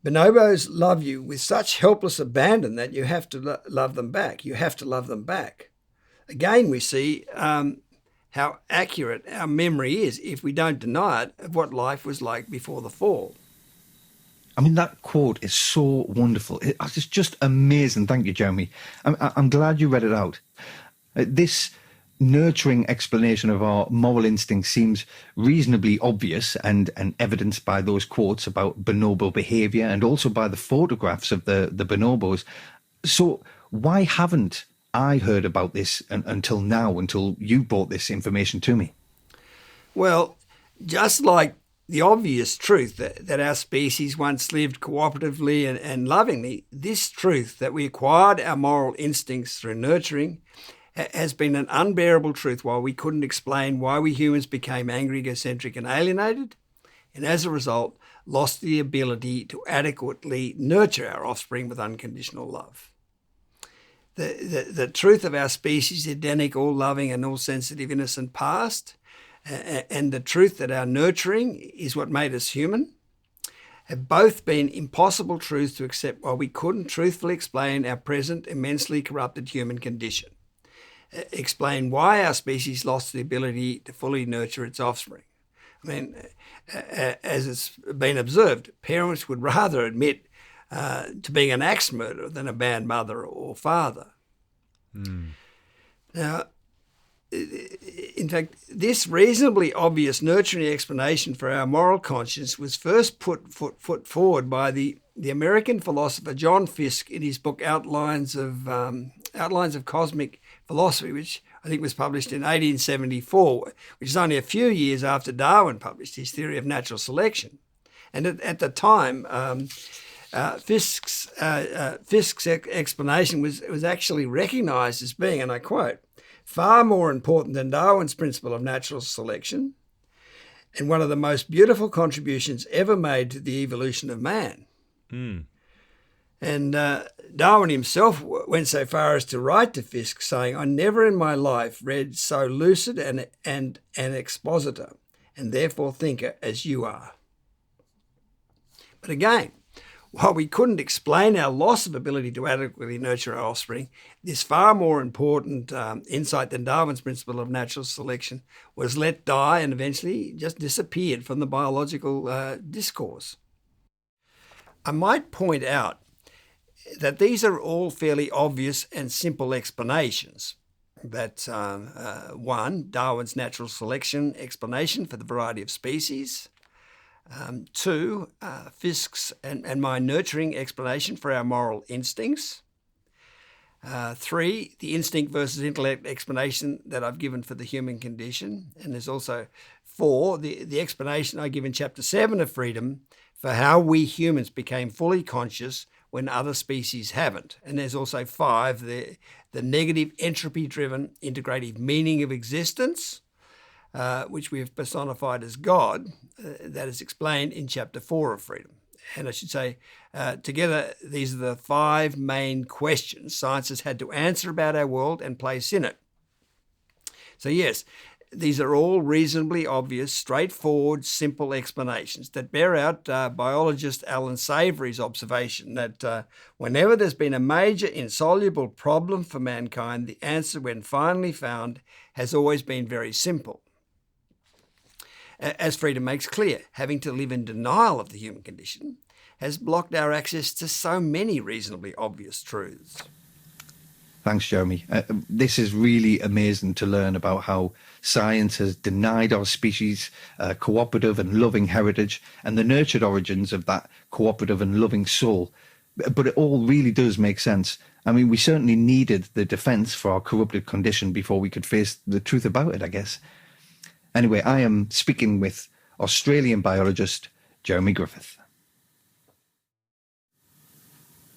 bonobos love you with such helpless abandon that you have to love them back. You have to love them back. Again, we see how accurate our memory is, if we don't deny it, of what life was like before the fall. I mean, that quote is so wonderful. It's just amazing. Thank you, Jeremy. I'm glad you read it out. This nurturing explanation of our moral instinct seems reasonably obvious and evidenced by those quotes about bonobo behavior and also by the photographs of the bonobos. So why haven't I heard about this until now, until you brought this information to me? Well, just like the obvious truth that our species once lived cooperatively and lovingly, this truth that we acquired our moral instincts through nurturing has been an unbearable truth while we couldn't explain why we humans became angry, egocentric and alienated, and as a result lost the ability to adequately nurture our offspring with unconditional love. The truth of our species' Edenic, all-loving and all-sensitive, innocent past, and the truth that our nurturing is what made us human, have both been impossible truths to accept while we couldn't truthfully explain our present immensely corrupted human condition. Explain why our species lost the ability to fully nurture its offspring. I mean, as it's been observed, parents would rather admit to being an axe murderer than a bad mother or father. Now, in fact, this reasonably obvious nurturing explanation for our moral conscience was first put forward by the American philosopher John Fiske in his book Outlines of Cosmic Philosophy, which I think was published in 1874, which is only a few years after Darwin published his theory of natural selection. And at the time, Fiske's explanation was actually recognised as being, and I quote, far more important than Darwin's principle of natural selection, and one of the most beautiful contributions ever made to the evolution of man. And Darwin himself went so far as to write to Fiske saying, I never in my life read so lucid and an expositor, and therefore thinker as you are. But again, while we couldn't explain our loss of ability to adequately nurture our offspring, this far more important insight than Darwin's principle of natural selection was let die and eventually just disappeared from the biological discourse. I might point out that these are all fairly obvious and simple explanations. That one, Darwin's natural selection explanation for the variety of species. Two, Fiske's and my nurturing explanation for our moral instincts. Three, the instinct versus intellect explanation that I've given for the human condition. And there's also four, the explanation I give in Chapter 7 of Freedom for how we humans became fully conscious when other species haven't. And there's also five, the negative entropy-driven integrative meaning of existence, which we have personified as God, that is explained in Chapter 4 of Freedom. And I should say, together, these are the five main questions science has had to answer about our world and place in it. So yes, these are all reasonably obvious, straightforward, simple explanations that bear out biologist Alan Savory's observation that whenever there's been a major insoluble problem for mankind, the answer, when finally found, has always been very simple. As Freedom makes clear, having to live in denial of the human condition has blocked our access to so many reasonably obvious truths. Thanks, Jeremy. This is really amazing to learn about how science has denied our species cooperative and loving heritage and the nurtured origins of that cooperative and loving soul. But it all really does make sense. I mean, we certainly needed the defence for our corrupted condition before we could face the truth about it, I guess. Anyway, I am speaking with Australian biologist Jeremy Griffith.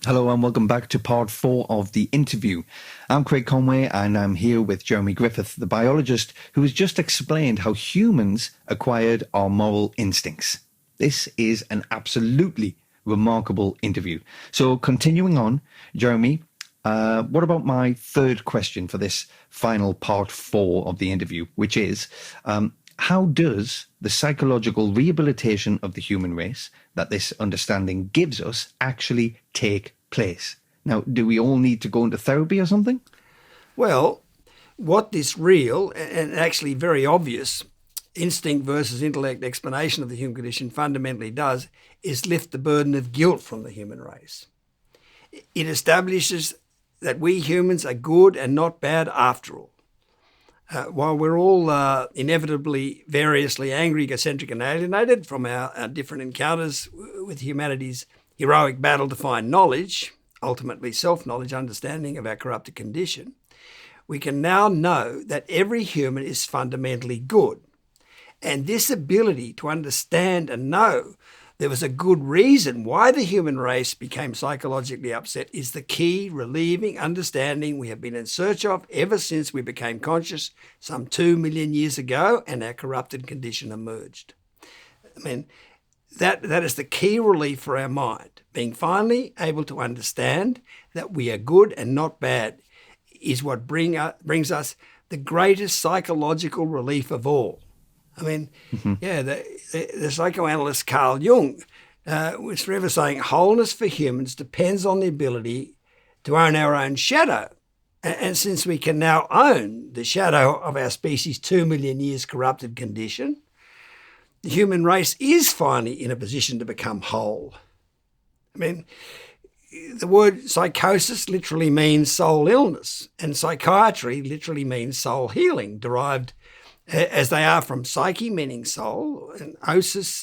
Hello and welcome back to part 4 of the interview. I'm Craig Conway and I'm here with Jeremy Griffith, the biologist who has just explained how humans acquired our moral instincts. This is an absolutely remarkable interview. So continuing on, Jeremy, what about my third question for this final part 4 of the interview, which is, how does the psychological rehabilitation of the human race that this understanding gives us actually take place? Now, do we all need to go into therapy or something? Well, what this real and actually very obvious instinct versus intellect explanation of the human condition fundamentally does is lift the burden of guilt from the human race. It establishes that we humans are good and not bad after all. While we're all inevitably variously angry, egocentric and alienated from our different encounters with humanity's heroic battle to find knowledge, ultimately self-knowledge, understanding of our corrupted condition, we can now know that every human is fundamentally good. And this ability to understand and know there was a good reason why the human race became psychologically upset is the key relieving understanding we have been in search of ever since we became conscious some 2 million years ago and our corrupted condition emerged. I mean, that is the key relief for our mind. Being finally able to understand that we are good and not bad is what brings us the greatest psychological relief of all. I mean, the psychoanalyst Carl Jung was forever saying wholeness for humans depends on the ability to own our own shadow. And since we can now own the shadow of our species' 2 million years corrupted condition, the human race is finally in a position to become whole. I mean, the word psychosis literally means soul illness, and psychiatry literally means soul healing, derived as they are from psyche, meaning soul, and osis,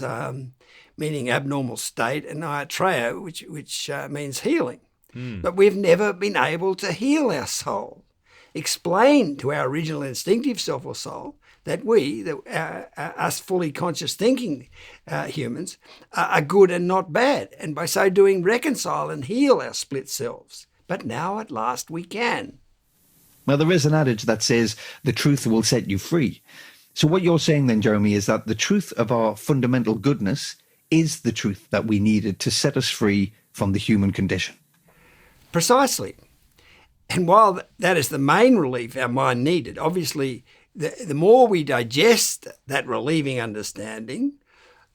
meaning abnormal state, and iatreo, which means healing. But we've never been able to heal our soul, explain to our original instinctive self or soul that us fully conscious thinking humans, are good and not bad, and by so doing reconcile and heal our split selves. But now at last we can. Well, there is an adage that says the truth will set you free. So what you're saying then, Jeremy, is that the truth of our fundamental goodness is the truth that we needed to set us free from the human condition. Precisely. And while that is the main relief our mind needed, obviously the more we digest that relieving understanding,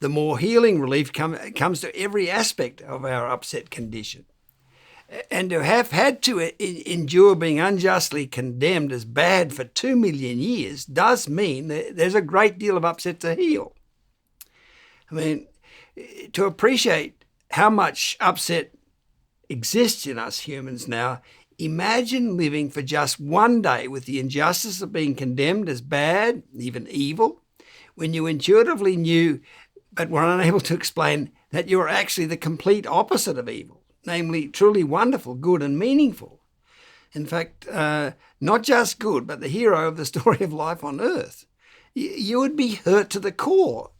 the more healing relief comes to every aspect of our upset condition. And to have had to endure being unjustly condemned as bad for 2 million years does mean that there's a great deal of upset to heal. I mean, to appreciate how much upset exists in us humans now, imagine living for just one day with the injustice of being condemned as bad, even evil, when you intuitively knew but were unable to explain that you were actually the complete opposite of evil. Namely, truly wonderful, good and meaningful. In fact, not just good, but the hero of the story of life on earth. You would be hurt to the core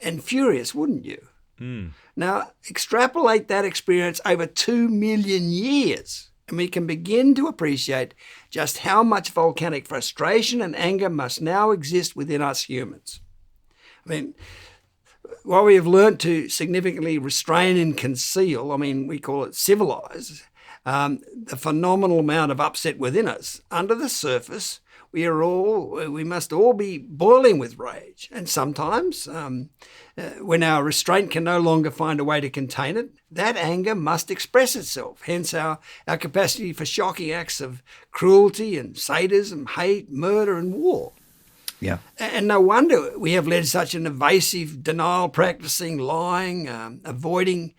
and furious, wouldn't you? Now, extrapolate that experience over 2 million years, and we can begin to appreciate just how much volcanic frustration and anger must now exist within us humans. I mean, while we have learnt to significantly restrain and conceal, we call it civilize, the phenomenal amount of upset within us, under the surface, we must all be boiling with rage. And sometimes, when our restraint can no longer find a way to contain it, that anger must express itself. Hence our capacity for shocking acts of cruelty and sadism, hate, murder and war. Yeah. And no wonder we have led such an evasive, denial-practicing, lying, avoiding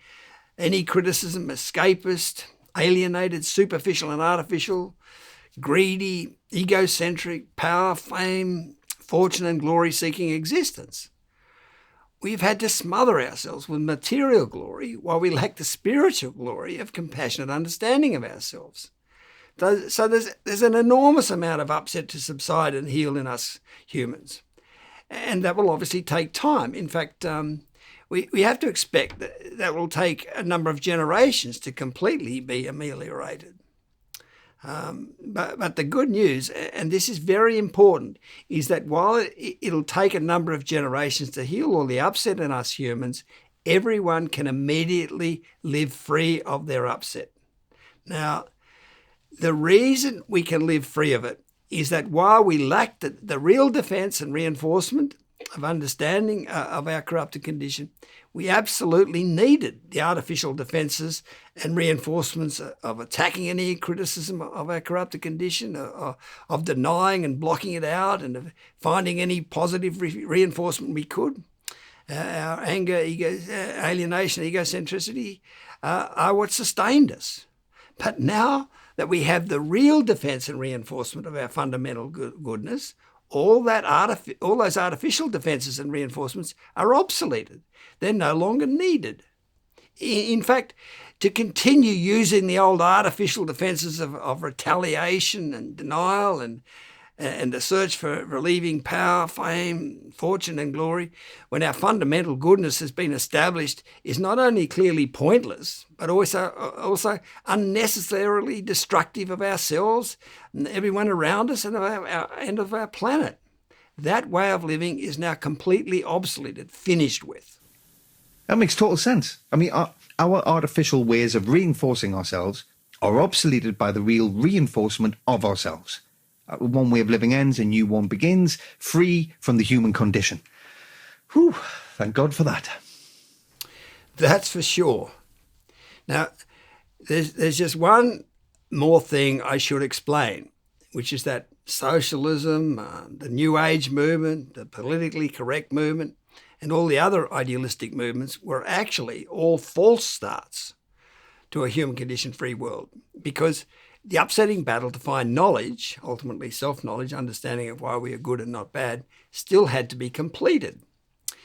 any criticism, escapist, alienated, superficial and artificial, greedy, egocentric, power, fame, fortune and glory-seeking existence. We've had to smother ourselves with material glory while we lack the spiritual glory of compassionate understanding of ourselves. So there's an enormous amount of upset to subside and heal in us humans. And that will obviously take time. In fact, we have to expect that will take a number of generations to completely be ameliorated. But the good news, and this is very important, is that while it'll take a number of generations to heal all the upset in us humans, everyone can immediately live free of their upset. Now, the reason we can live free of it is that while we lack the real defense and reinforcement of understanding of our corrupted condition, we absolutely needed the artificial defenses and reinforcements of attacking any criticism of our corrupted condition, of denying and blocking it out, and of finding any positive reinforcement we could. Our anger, alienation, egocentricity are what sustained us. But now that we have the real defense and reinforcement of our fundamental goodness, all those artificial defenses and reinforcements are obsoleted. They're no longer needed. In fact, to continue using the old artificial defenses of retaliation and denial and and the search for relieving power, fame, fortune, and glory, when our fundamental goodness has been established, is not only clearly pointless, but also unnecessarily destructive of ourselves and everyone around us and of our planet. That way of living is now completely obsoleted, finished with. That makes total sense. I mean, our artificial ways of reinforcing ourselves are obsoleted by the real reinforcement of ourselves. One way of living ends, a new one begins, free from the human condition. Whew, thank God for that. That's for sure. Now, there's just one more thing I should explain, which is that socialism, the New Age movement, the politically correct movement, and all the other idealistic movements were actually all false starts to a human condition-free world, because the upsetting battle to find knowledge, ultimately self-knowledge, understanding of why we are good and not bad, still had to be completed.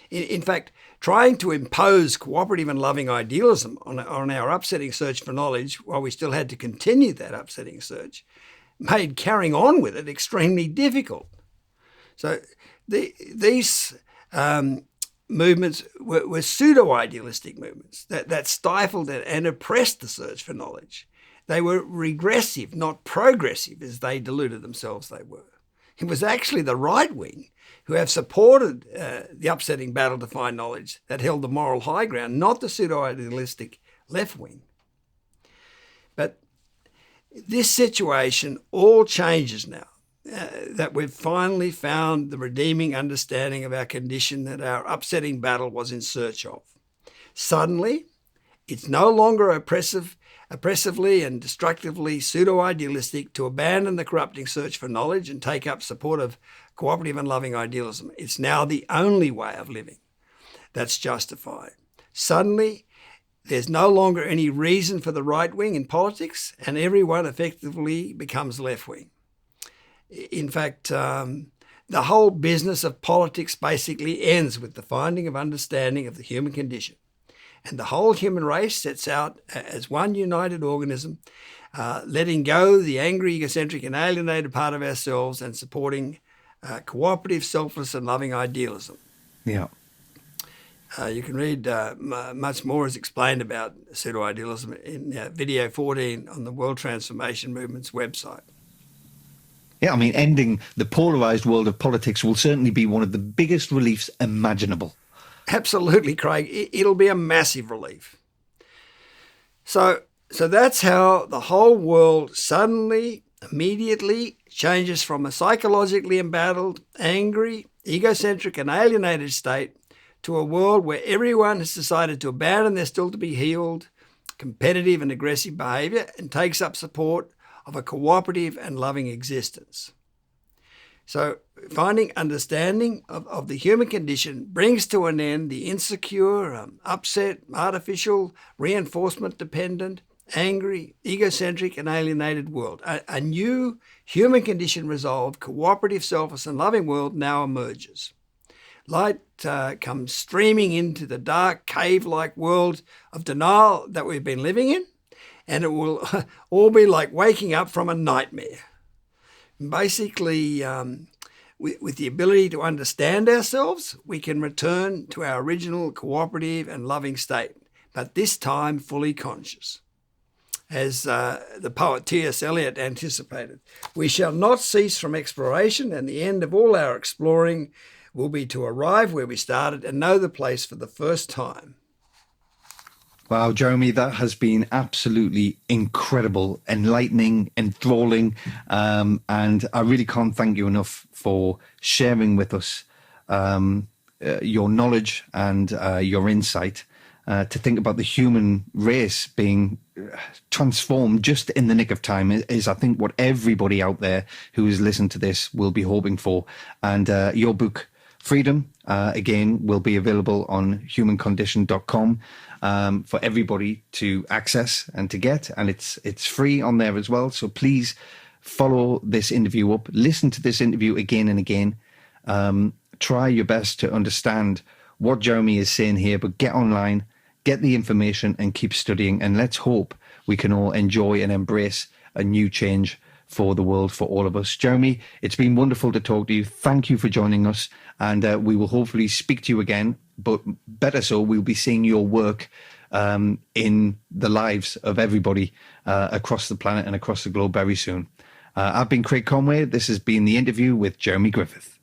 In fact, trying to impose cooperative and loving idealism on our upsetting search for knowledge while we still had to continue that upsetting search made carrying on with it extremely difficult. So these movements were pseudo-idealistic movements that stifled and oppressed the search for knowledge. They were regressive, not progressive, as they deluded themselves they were. It was actually the right wing who have supported the upsetting battle to find knowledge that held the moral high ground, not the pseudo-idealistic left wing. But this situation all changes now, that we've finally found the redeeming understanding of our condition that our upsetting battle was in search of. Suddenly, it's no longer oppressively and destructively pseudo-idealistic to abandon the corrupting search for knowledge and take up support of cooperative and loving idealism. It's now the only way of living that's justified. Suddenly, there's no longer any reason for the right wing in politics, and everyone effectively becomes left wing. In fact, the whole business of politics basically ends with the finding of understanding of the human condition. And the whole human race sets out as one united organism, letting go the angry, egocentric and alienated part of ourselves and supporting cooperative, selfless and loving idealism. Yeah. You can read much more as explained about pseudo-idealism in video 14 on the World Transformation Movement's website. Yeah, I mean, ending the polarised world of politics will certainly be one of the biggest reliefs imaginable. Absolutely, Craig. It'll be a massive relief. So that's how the whole world suddenly, immediately changes from a psychologically embattled, angry, egocentric and alienated state to a world where everyone has decided to abandon their still-to-be-healed, competitive and aggressive behaviour and takes up support of a cooperative and loving existence. So finding understanding of the human condition brings to an end the insecure, upset, artificial, reinforcement-dependent, angry, egocentric and alienated world. A new human condition resolved, cooperative, selfless and loving world now emerges. Light comes streaming into the dark, cave-like world of denial that we've been living in, and it will all be like waking up from a nightmare. Basically, with the ability to understand ourselves, we can return to our original cooperative and loving state, but this time fully conscious. As the poet T.S. Eliot anticipated, we shall not cease from exploration, and the end of all our exploring will be to arrive where we started and know the place for the first time. Wow, Jeremy, that has been absolutely incredible, enlightening, enthralling, and I really can't thank you enough for sharing with us your knowledge and your insight to think about the human race being transformed just in the nick of time is, I think, what everybody out there who has listened to this will be hoping for. And your book, Freedom, again, will be available on humancondition.com for everybody to access and to get. And it's free on there as well. So please follow this interview up. Listen to this interview again and again. Try your best to understand what Jeremy is saying here, but get online, get the information and keep studying. And let's hope we can all enjoy and embrace a new change for the world, for all of us. Jeremy, it's been wonderful to talk to you. Thank you for joining us. And we will hopefully speak to you again. But better so, we'll be seeing your work in the lives of everybody across the planet and across the globe very soon. I've been Craig Conway. This has been The Interview with Jeremy Griffith.